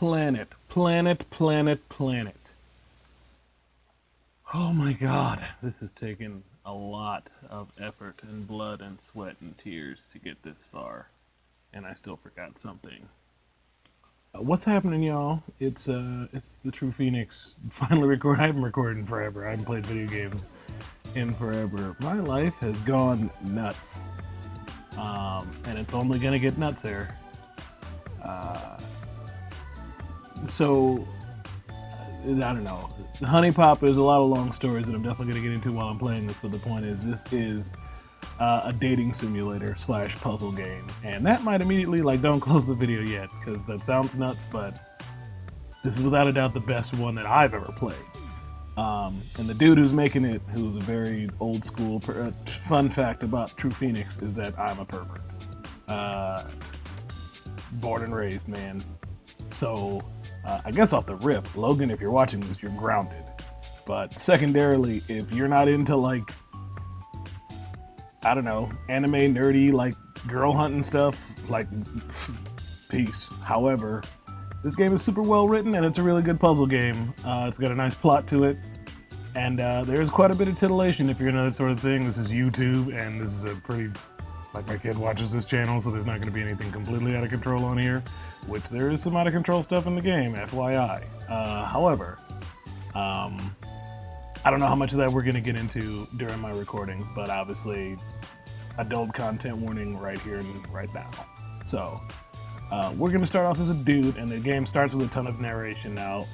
planet. Oh my god, this has taken a lot of effort and blood and sweat and tears to get this far. And I still forgot something. What's happening, y'all? It's the trufenix. Finally record. I haven't recorded in forever. I haven't played video games in forever. My life has gone nuts. And it's only gonna get nutsier. So I don't know. Huniepop is a lot of long stories that I'm definitely going to get into while I'm playing this, but the point is, this is a dating simulator / puzzle game. And that might immediately, don't close the video yet, because that sounds nuts, but this is without a doubt the best one that I've ever played. And the dude who's making it, who's a very old school, fun fact about trufenix is that I'm a pervert. Born and raised, man. So, I guess off the rip, Logan, if you're watching this, you're grounded. But secondarily, if you're not into I don't know, anime, nerdy, girl hunting stuff, peace. However, this game is super well written and it's a really good puzzle game. It's got a nice plot to it. And there's quite a bit of titillation if you're into that sort of thing. This is YouTube and this is a pretty, my kid watches this channel, so there's not going to be anything completely out of control on here. Which there is some out of control stuff in the game, FYI. However, I don't know how much of that we're going to get into during my recordings, but obviously, adult content warning right here and right now. So, we're going to start off as a dude, and the game starts with a ton of narration. Now,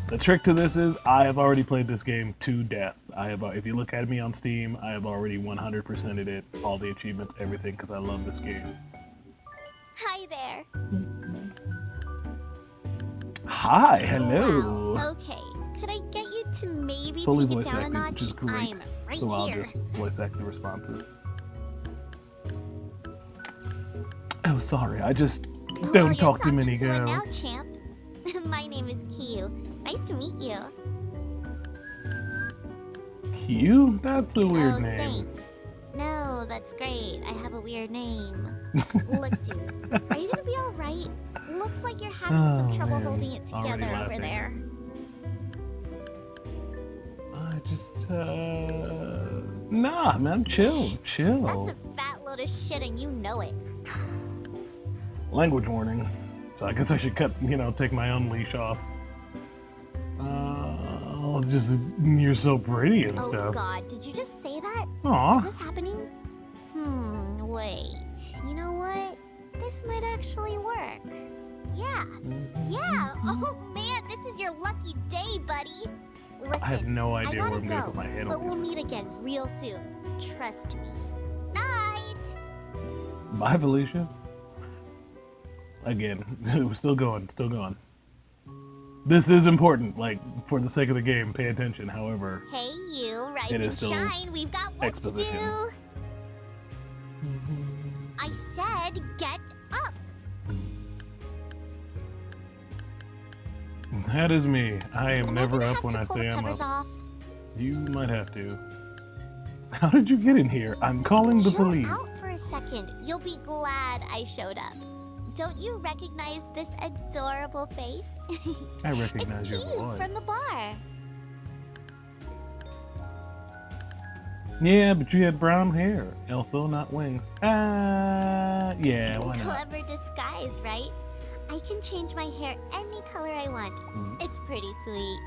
the trick to this is I have already played this game to death. If you look at me on Steam, I have already 100%ed it, all the achievements, everything, because I love this game. Hi there. Hi, hello. Wow, okay, could I get you to maybe Fully take it voice down a acting, notch? which is great. I'm right So I'll here. just voice act the responses. Oh, sorry, I just don't talk to many Well, you're talking girls. to one now, champ. My name is Kiyu. Nice to meet you. Q? That's a weird Oh, name. thanks. No, that's great. I have a weird name. Look, dude, are you gonna be all right? Looks like you're having some trouble man. holding it Already together over laughing. there. I just, nah, man, chill. That's a fat load of shit and you know it. Language warning. So I guess I should take my own leash off. You're so pretty and Oh stuff. god, did you just say that? Aw. Is this happening? Wait. You know what? This might actually work. Yeah. Yeah. Oh man, this is your lucky day, buddy. Listen, I have no idea I where I'm gotta gonna go, put my head but on we'll this. meet again real soon. Trust me. Night. Bye, Felicia. Again, still going. This is important, for the sake of the game, pay attention. However, Hey you, rise It and is still shine. We've got work exposition. to do. I said get up. that is me. I am Am never gonna up have when to I pull say the I'm covers up. off? You might have to. How did you get in here? I'm calling the Chill police. out for a second. You'll be glad I showed up. Don't you recognize this adorable face? I recognize your It's Kiyu voice. from the bar. Yeah, but you had brown hair. Also, not wings. Yeah, why not? Clever disguise, right? I can change my hair any color I want. It's pretty sweet.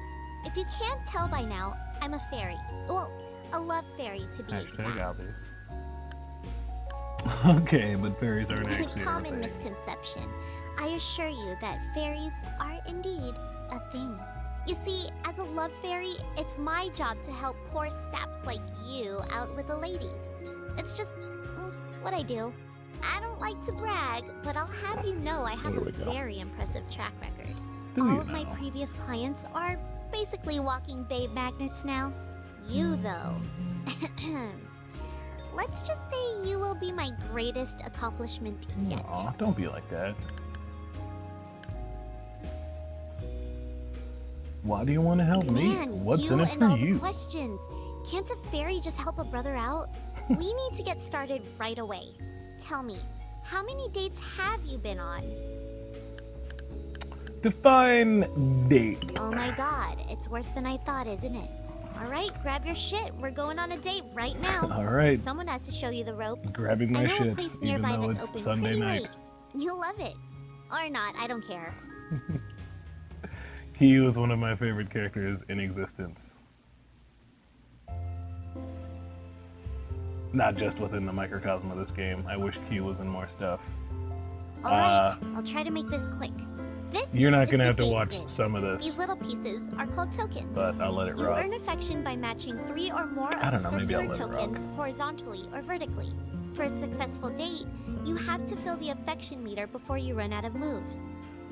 If you can't tell by now, I'm a fairy. Well, a love fairy to be Hashtag exact. obvious. Okay, but fairies aren't actually a Common thing. misconception. I assure you that fairies are indeed a thing. You see, as a love fairy, it's my job to help poor saps like you out with the ladies. It's just what I do. I don't like to brag, but I'll have you know I have There a we go. very impressive track record. Do All you of my now? previous clients are basically walking babe magnets now. You, though. Let's just say you will be my greatest accomplishment yet. Aw, don't be like that. Why do you want to help me? Man, What's you in it and for all the you? questions. Can't a fairy just help a brother out? We need to get started right away. Tell me, how many dates have you been on? Define date. Oh my god, it's worse than I thought, isn't it? Alright, grab your shit. We're going on a date right now. Alright. Someone has to show you the ropes. Grabbing my I know a shit, place even nearby though that's it's open Sunday pretty night. late. You'll love it. Or not, I don't care. He was one of my favorite characters in existence. Not just within the microcosm of this game. I wish Q was in more stuff. Alright, I'll try to make this quick. This You're not is gonna the have to date watch grid. some of These this, little pieces are called tokens. but I'll let it You rock. earn affection by matching 3 or more I of don't the know, maybe I'll circular let it rock. tokens horizontally or vertically. For a successful date, you have to fill the affection meter before you run out of moves.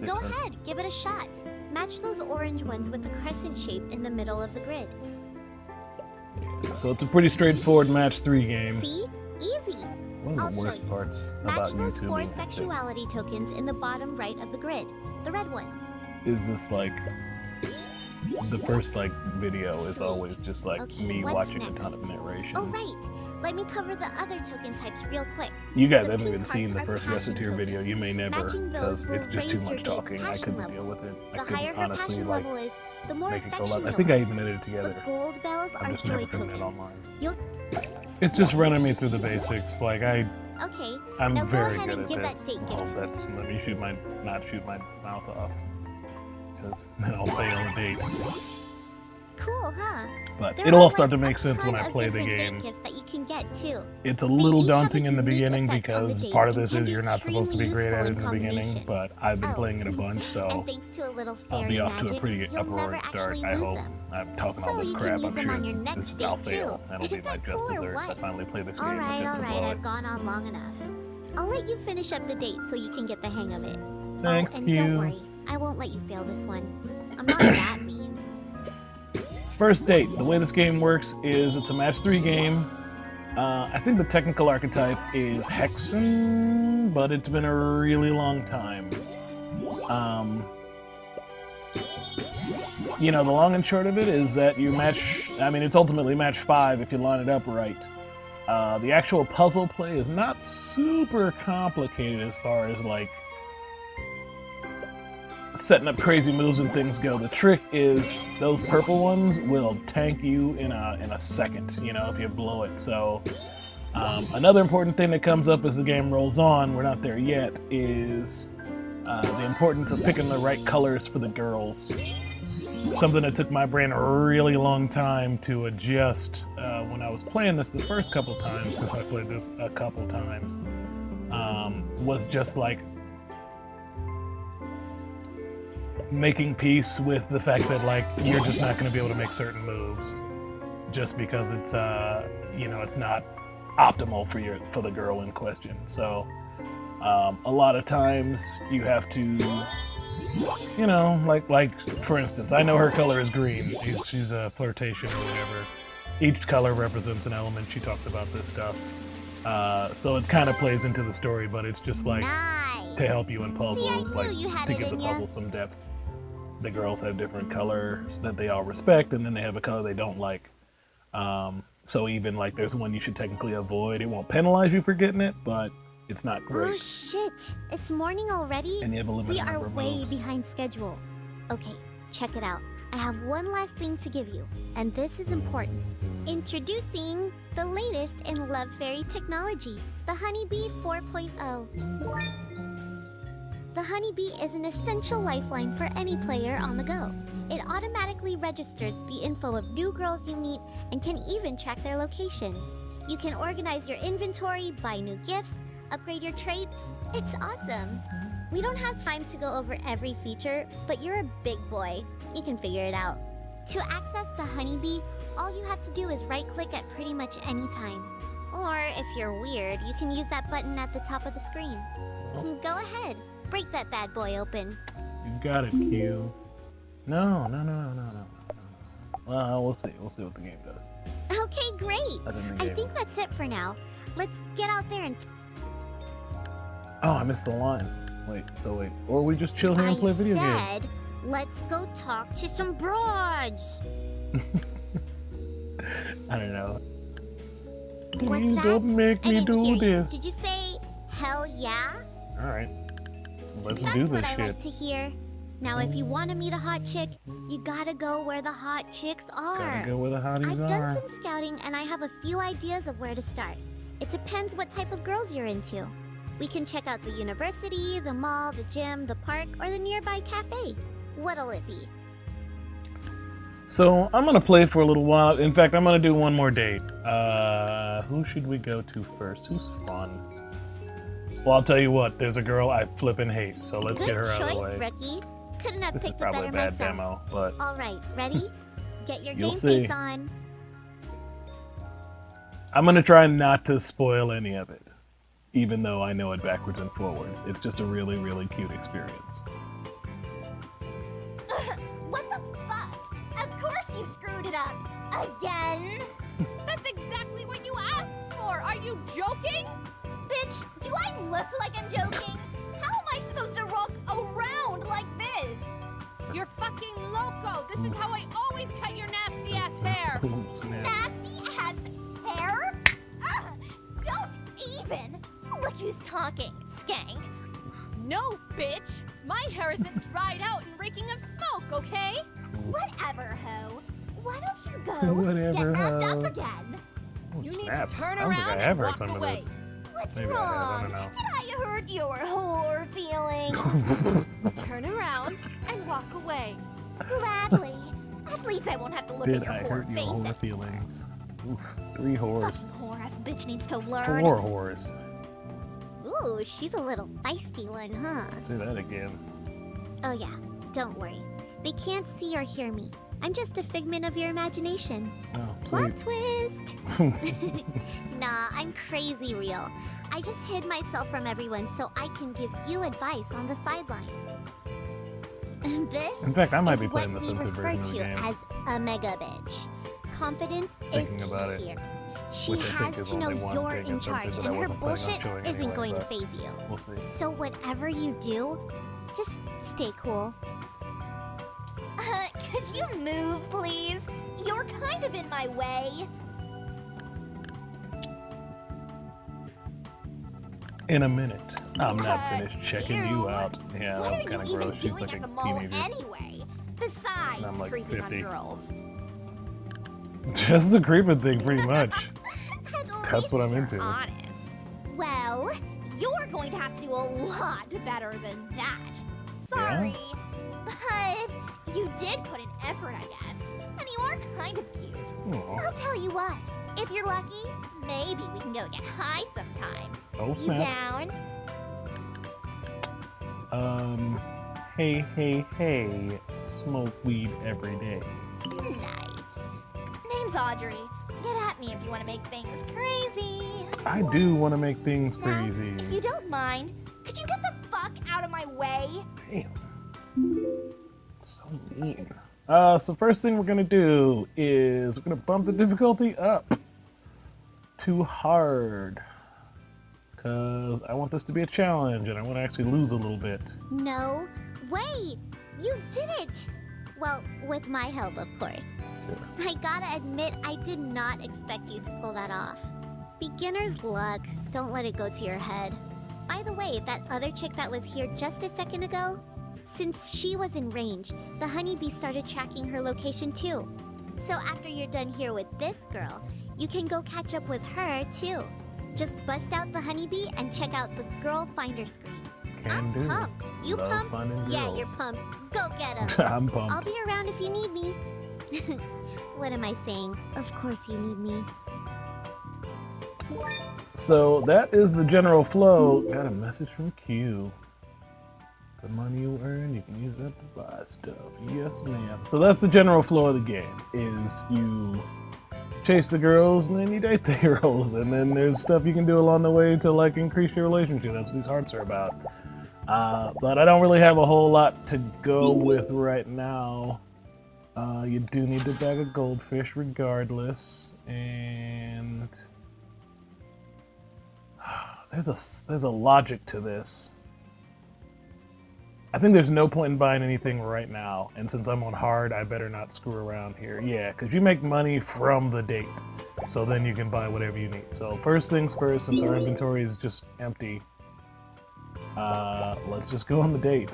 Go Makes sense. ahead, give it a shot. Match those orange ones with the crescent shape in the middle of the grid. So it's a pretty straightforward match 3 game. See? Easy. One I'll of the show worst you. parts Match about those 4 YouTubing, I think, sexuality tokens in the bottom right of the grid. The red ones. is just like the first like video is Sweet. always just like Okay, me what's watching next? a ton of narration. Oh right. Let me cover the other token types real quick. You guys The haven't pink even seen the hearts are first passion Reciteer video. tokens. You may never, Matching those because will it's just too raise your much date's talking. I passion couldn't level. deal with it. I The couldn't higher her honestly passion like level is, the more make it go affection loud. I you'll think I have. even edited it The together. gold bells I'm are just joy never putting it tokens. online. You'll It's just running me through the basics. Like okay. I'm Now go very ahead good and at give that this. date Well, gift. that's let me not shoot my mouth off, because then I'll fail a date. Cool, huh? But There it'll are, all start to like, make a sense when ton I of play the different game. date gifts that you can get too. It's a They little each have a daunting in the unique beginning effect on the because date part of and this can is be you're not supposed to be great at extremely it in the beginning, useful in but I've been Oh. playing it a bunch, And so thanks to a little I'll fairy be off magic, to a pretty you'll never uproarious start, actually I lose hope. them. I'm talking all So this you can crap, use I'm them on sure your next this, date I'll fail. too. That'll be Isn't my that just cool or desserts. I what? finally play this game Alright, with just the alright, boy. I've gone on long enough. I'll let you finish up the date so you can get the hang of it. Thanks, and Q. don't worry, I won't let you fail this one. I'm not that mean. First date. The way this game works is it's a match 3 game. I think the technical archetype is Hexen, but it's been a really long time. You know, the long and short of it is that you match, I mean, it's ultimately match 5 if you line it up right. The actual puzzle play is not super complicated as far as, like, setting up crazy moves and things go. The trick is those purple ones will tank you in a second, you know, if you blow it. So another important thing that comes up as the game rolls on, we're not there yet, is the importance of picking the right colors for the girls. Something that took my brain a really long time to adjust when I was playing this the first couple times, because I played this a couple times, was just like making peace with the fact that like you're just not going to be able to make certain moves just because it's you know, it's not optimal for the girl in question. So a lot of times you have to, you know, like for instance, I know her color is green. She's a flirtation or whatever. Each color represents an element. She talked about this stuff. So it kind of plays into the story, but it's just like Nice. to help you in puzzles, knew like you had to it give the in ya. puzzle some depth. The girls have different colors that they all respect, and then they have a color they don't like. So even like there's one you should technically avoid. It won't penalize you for getting it, but it's not Oh great. shit! It's morning already? And you have a limited We are number of way moves. behind schedule. Okay, check it out. I have one last thing to give you, and this is important. Introducing the latest in Love Fairy technology, the Honeybee 4.0. The Honeybee is an essential lifeline for any player on the go. It automatically registers the info of new girls you meet and can even track their location. You can organize your inventory, buy new gifts, upgrade your traits. It's awesome. We don't have time to go over every feature, but you're a big boy. You can figure it out. To access the Honeybee, all you have to do is right-click at pretty much any time. Or if you're weird, you can use that button at the top of the screen. Go ahead, break that bad boy open. You got it, Q. No. Well, we'll see. We'll see what the game does. Okay, great. I think the I game- think that's it for now. Let's get out there and Oh, I missed the line. Wait. Or we just chill here and play video said, games. let's go talk to some broads. I don't know. What's Please that? don't make I me didn't do hear you. this. Did you say hell yeah? All right. Let's That's do what this I shit. like to hear. Now, if you want to meet a hot chick, you gotta go where the hot chicks are. Gotta go where the hotties I've are. done some scouting and I have a few ideas of where to start. It depends what type of girls you're into. We can check out the university, the mall, the gym, the park, or the nearby cafe. What'll it be? So I'm gonna play for a little while. In fact, I'm gonna do one more date. Who should we go to first? Who's fun? Well, I'll tell you what. There's a girl I flippin' hate, so let's get her out of the way. Good choice, rookie. Couldn't have This is picked a probably better a bad myself. demo, but All right, ready? Get your You'll game see. face on. I'm gonna try not to spoil any of it, even though I know it backwards and forwards. It's just a really, really cute experience. What the fuck? Of course you screwed it up. Again? That's exactly what you asked for! Are you joking? Bitch, do I look like I'm joking? How am I supposed to rock around like this? You're fucking loco! This is how I always cut your nasty ass hair! Ooh, snap. Nasty ass hair? Ugh, don't even. Look who's talking, skank. No, bitch! My hair isn't dried out and reeking of smoke, okay? Whatever, ho. Why don't you go Whatever, get amped ho. up again? Ooh, You need to snap. turn I don't think around I and have heard walk some of away. this. What's Maybe I have, I wrong? don't know. Did I hurt your whore feelings? Turn around and walk away. Gladly. At least I won't have to look Did at your I whore hurt your face. whore feelings? Oof, 3 whores. Fucking whore-ass bitch needs to learn. 4 whores. Ooh, she's a little feisty one, huh? Say that again. Oh yeah, don't worry. They can't see or hear me. I'm just a figment of your imagination. Oh, Plot sweet. twist! Nah, I'm crazy real. I just hid myself from everyone so I can give you advice on the sideline. This In fact, I might is be playing what the we censored refer version of the to game. as a mega bitch. Confidence Thinking is key about it, here. She which I think has is to know only one you're thing in is something charge, that I and her wasn't planning on bullshit showing isn't anyway, going to but phase you. We'll see. So whatever you do, just stay cool. Could you move, please? You're kind of in my way. In a minute. I'm not finished checking ew. you out. Yeah, What that was are kind of you even gross. She's doing like at a the mall teenager. anyway? Besides, And I'm like creeping 50. on girls. Just the creeping thing, pretty much. At That's least what I'm you're into. honest. Well, you're going to have to do a lot better than that. Sorry, but you did put in effort, I guess, and you are kind of cute. Aw. I'll tell you what. If you're lucky, maybe we can go get high sometime. Oh, You snap. down? Hey, smoke weed every day. Nice. Name's Audrey. Get at me if you want to make things crazy. I do want to make things Now, crazy. if you don't mind, could you get the fuck out of my way? Damn. So mean. So first thing we're gonna do is we're gonna bump the difficulty up to hard. Cause I want this to be a challenge and I want to actually lose a little bit. No way! You did it! Well, with my help, of course. I gotta admit, I did not expect you to pull that off. Beginner's luck. Don't let it go to your head. By the way, that other chick that was here just a second ago, since she was in range, the honeybee started tracking her location too. So after you're done here with this girl, you can go catch up with her too. Just bust out the honeybee and check out the girl finder screen. Can I'm do. pumped. You Love pumped? finding Yeah, girls. you're pumped. Go get 'em. I'm I'll pumped. be around if you need me. What am I saying? Of course you need me. So that is the general flow. Got a message from Q. The money you earn, you can use that to buy stuff. Yes, ma'am. So that's the general flow of the game. Is you chase the girls and then you date the girls, and then there's stuff you can do along the way to like increase your relationship. That's what these hearts are about. But I don't really have a whole lot to go with right now. You do need to bag a goldfish regardless, and there's a logic to this. I think there's no point in buying anything right now, and since I'm on hard, I better not screw around here. Yeah, because you make money from the date, so then you can buy whatever you need. So first things first, since our inventory is just empty, let's just go on the date.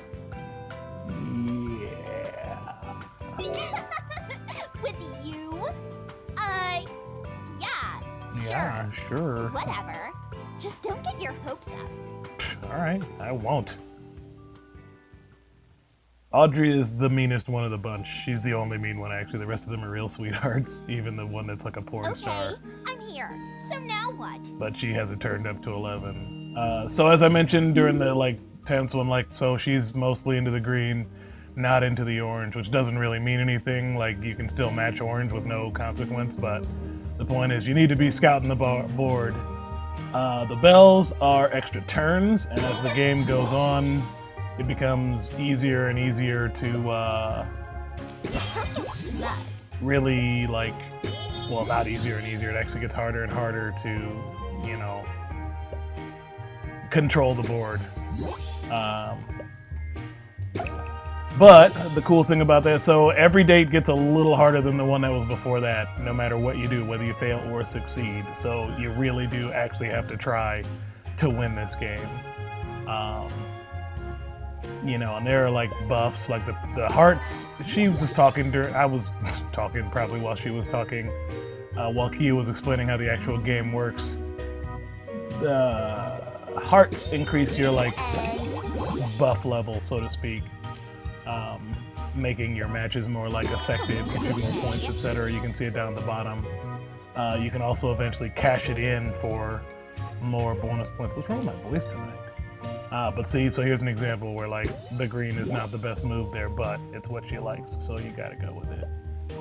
Yeah, sure. Whatever. Just don't get your hopes up. All right, I won't. Audrey is the meanest one of the bunch. She's the only mean one, actually. The rest of them are real sweethearts, even the one that's like a porn star. Okay, I'm here. So now what? But she hasn't turned up to 11. So as I mentioned during the like 10th one, like, so she's mostly into the green, not into the orange, which doesn't really mean anything. Like, you can still match orange with no consequence, but the point is you need to be scouting the board. The bells are extra turns, and as the game goes on, it becomes easier and easier to really, like, well, not easier and easier, it actually gets harder and harder to, you know, control the board. But the cool thing about that, so every date gets a little harder than the one that was before that, no matter what you do, whether you fail or succeed. So you really do actually have to try to win this game. You know, and there are like buffs, like the hearts. She was talking during, I was talking probably while she was talking, while Kia was explaining how the actual game works. The hearts increase your like buff level, so to speak. Making your matches more like effective, get you more points, etc. You can see it down at the bottom. You can also eventually cash it in for more bonus points. What's wrong with my voice tonight? But see, so here's an example where like the green is not the best move there, but it's what she likes, so you gotta go with it.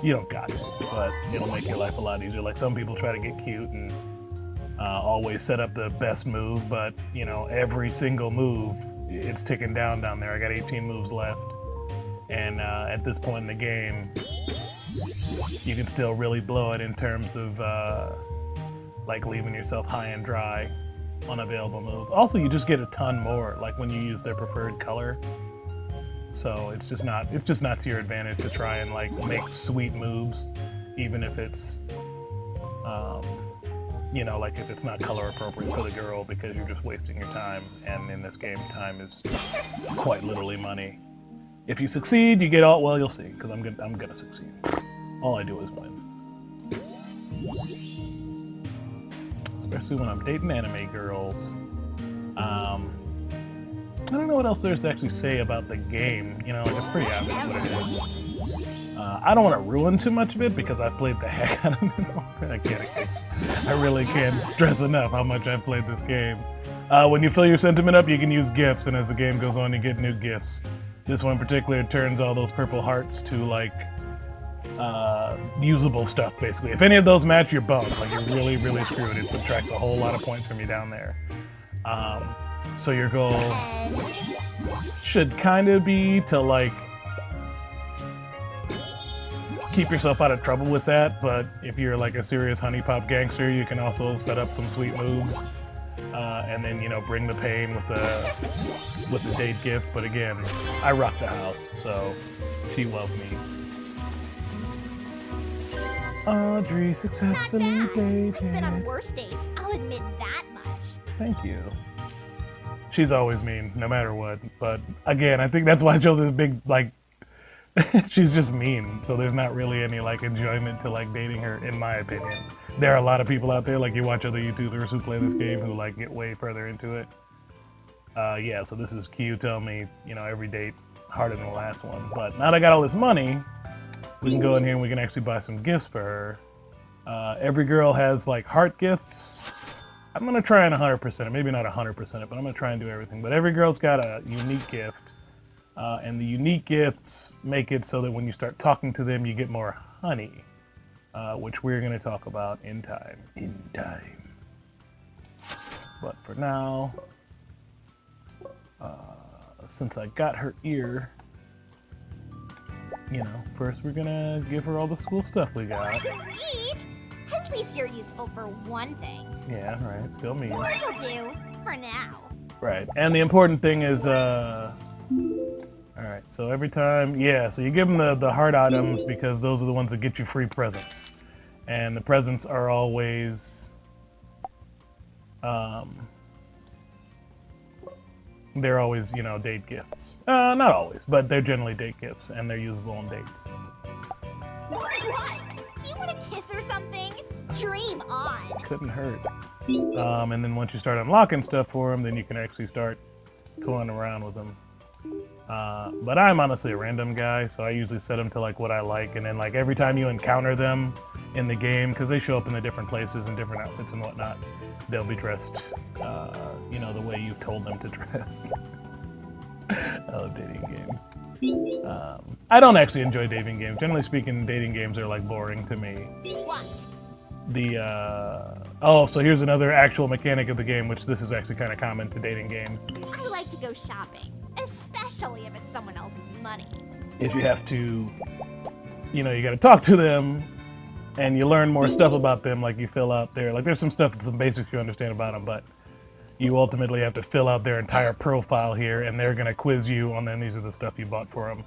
You don't got to, but it'll make your life a lot easier. Like some people try to get cute and always set up the best move, but you know, every single move, it's ticking down there. I got 18 moves left. And at this point in the game, you can still really blow it in terms of like leaving yourself high and dry on available moves. Also, you just get a ton more, like when you use their preferred color. So it's just not to your advantage to try and like make sweet moves, even if it's you know, like if it's not color appropriate for the girl, because you're just wasting your time. And in this game, time is quite literally money. If you succeed, you get all, well, you'll see, because I'm gonna succeed. All I do is win. Especially when I'm dating anime girls. I don't know what else there's to actually say about the game. You know, like it's pretty obvious what it is. I don't want to ruin too much of it because I've played the heck out of it. I really can't stress enough how much I've played this game. When you fill your sentiment up, you can use gifts, and as the game goes on, you get new gifts. This one in particular turns all those purple hearts to like usable stuff, basically. If any of those match, you're boned. Like you're really, really screwed. It subtracts a whole lot of points from you down there. So your goal should kind of be to like keep yourself out of trouble with that. But if you're like a serious Huniepop gangster, you can also set up some sweet moves. And then, you know, bring the pain with the date gift. But again, I rock the house, so she loved me. Audrey successfully dated. I've been on worse days, I'll admit that much. Thank you. She's always mean, no matter what. But again, I think that's why I chose this big, like, she's just mean. So there's not really any like enjoyment to like dating her, in my opinion. There are a lot of people out there, like you watch other YouTubers who play this game who like get way further into it. Yeah, so this is Q telling me, you know, every date harder than the last one. But now that I got all this money, we can go in here and we can actually buy some gifts for her. Every girl has like heart gifts. I'm gonna try and 100% it, maybe not 100% it, but I'm gonna try and do everything. But every girl's got a unique gift. And the unique gifts make it so that when you start talking to them, you get more honey, which we're going to talk about in time. But for now, since I got her ear, you know, first we're going to give her all the school stuff we got. Sweet! At least you're useful for one thing. Yeah, right, still me. More will do, for now. Right, and the important thing is, alright, so every time, yeah, so you give them the heart items because those are the ones that get you free presents. And the presents are always, they're always, you know, date gifts. Not always, but they're generally date gifts, and they're usable on dates. What? Do you want a kiss or something? Dream on. Couldn't hurt. And then once you start unlocking stuff for them, then you can actually start toying around with them. But I'm honestly a random guy, so I usually set them to like what I like, and then like every time you encounter them in the game, because they show up in the different places and different outfits and whatnot, they'll be dressed, you know, the way you've told them to dress. I love dating games. I don't actually enjoy dating games. Generally speaking, dating games are like boring to me. What? So here's another actual mechanic of the game, which this is actually kind of common to dating games. I like to go shopping, especially if it's someone else's money. Is you have to, you know, you got to talk to them, and you learn more stuff about them. Like you fill out there's some stuff, some basics you understand about them, but you ultimately have to fill out their entire profile here, and they're gonna quiz you on them. These are the stuff you bought for them,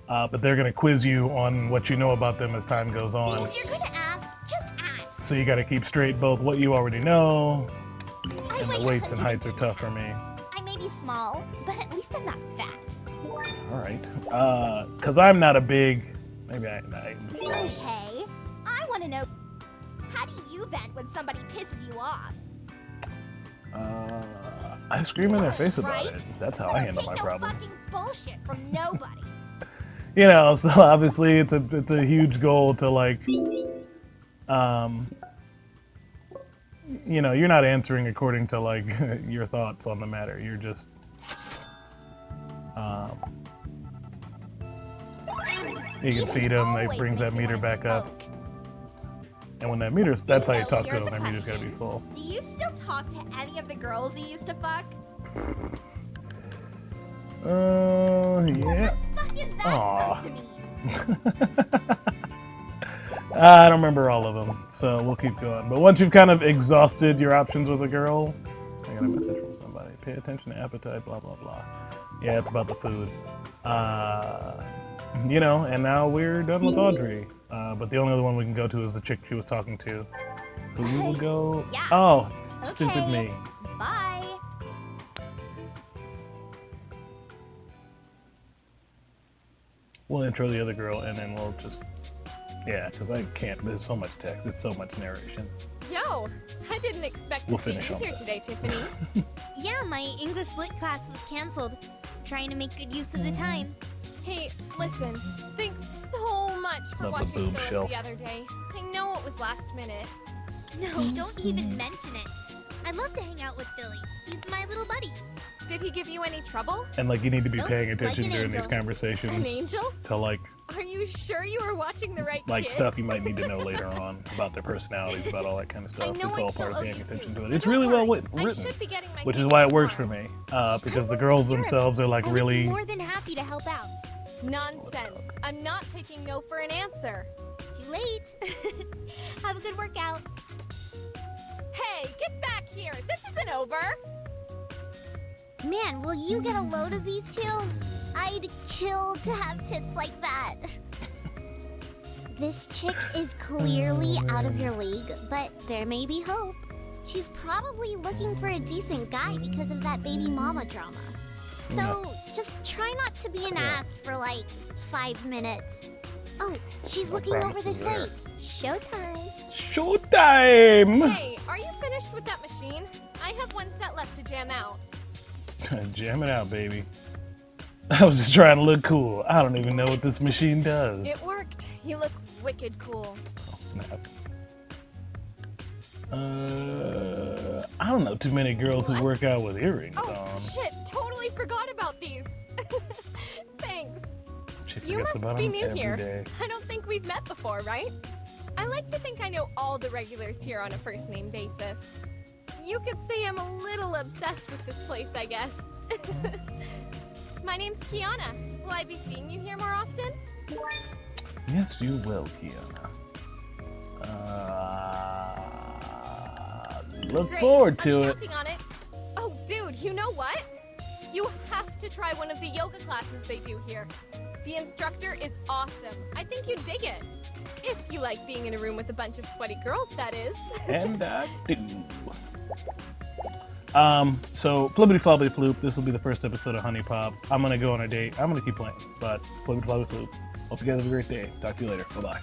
but they're gonna quiz you on what you know about them as time goes on. If you're gonna ask, just ask. So you got to keep straight both what you already know, I and weigh the weights and 100 heights are tough for me. I may be small, but at least I'm not fat. All right, because I'm not a big. Maybe I. Okay, I want to know, how do you vent when somebody pisses you off? I scream in their face about Right? it. That's how I handle Take my no problems. fucking bullshit from nobody. You know, so obviously it's a huge goal to like, you know, you're not answering according to like your thoughts on the matter. You're just, you can feed them. They Always brings that makes me meter wanna back up, smoke. and when that meter's, that's how you So talk to here's them. a That meter's gotta be question. full. Do you still talk to any of the girls you used to fuck? Yeah. What the fuck is that Aw. supposed to mean? I don't remember all of them, so we'll keep going. But once you've kind of exhausted your options with a girl, I got a message from somebody. Pay attention to appetite, blah, blah, blah. Yeah, it's about the food. You know, and now we're done with Audrey. But the only other one we can go to is the chick she was talking to. Who we will go? Yeah. Oh, stupid Okay. me. Bye. We'll intro the other girl and then we'll just, yeah, because I can't. There's so much text. It's so much narration. Yo, I didn't expect We'll to see finish you on here this. today, Tiffany. Yeah, my English lit class was canceled. Trying to make good use of the time. Hey, listen, thanks so much for Love the watching boob Philip shelf. the other day. I know it was last minute. No, don't even mention it. I'd love to hang out with Billy. He's my little buddy. Did he give you any trouble? And like you need to be Nope, paying like attention an during these angel. An conversations angel? to like Are you sure you were watching the right kid? stuff you might need to know later on about their personalities, about all that kind of I stuff. know It's all still part of owe paying you attention too, to it. so It's don't really well worry. I written, should be getting my which is paycheck why it works for tomorrow. me. Because the girls themselves are like I would really. be more than happy to help out. Nonsense. I'm not taking no for an answer. Too late. Have a good workout. Hey, get back here. This isn't over. Man, will you get a load of these two? I'd kill to have tits like that. This chick is clearly out of your league, but there may be hope. She's probably looking for a decent guy because of that baby mama drama. So just try not to be an ass for like 5 minutes. Oh, she's looking over promises this there. way. Showtime. Showtime! Hey, are you finished with that machine? I have one set left to jam out. Jam it out, baby. I was just trying to look cool. I don't even know what this machine does. It worked. You look wicked cool. Oh, snap. I don't know too many girls who What? work out with earrings Oh, on. shit. Totally forgot about these. Thanks. She You forgets must about be them new every here. day. I don't think we've met before, right? I like to think I know all the regulars here on a first name basis. You could say I'm a little obsessed with this place, I guess. My name's Kiana. Will I be seeing you here more often? Yes, you will, Kiana. Look Great. forward to I'm it. counting on it. Oh, dude, you know what? You have to try one of the yoga classes they do here. The instructor is awesome. I think you'd dig it. If you like being in a room with a bunch of sweaty girls, that is. And I do. So flippity floppity floop. This will be the first episode of Huniepop. I'm gonna go on a date. I'm gonna keep playing, but flippity floppity floop. Hope you guys have a great day. Talk to you later. Bye bye.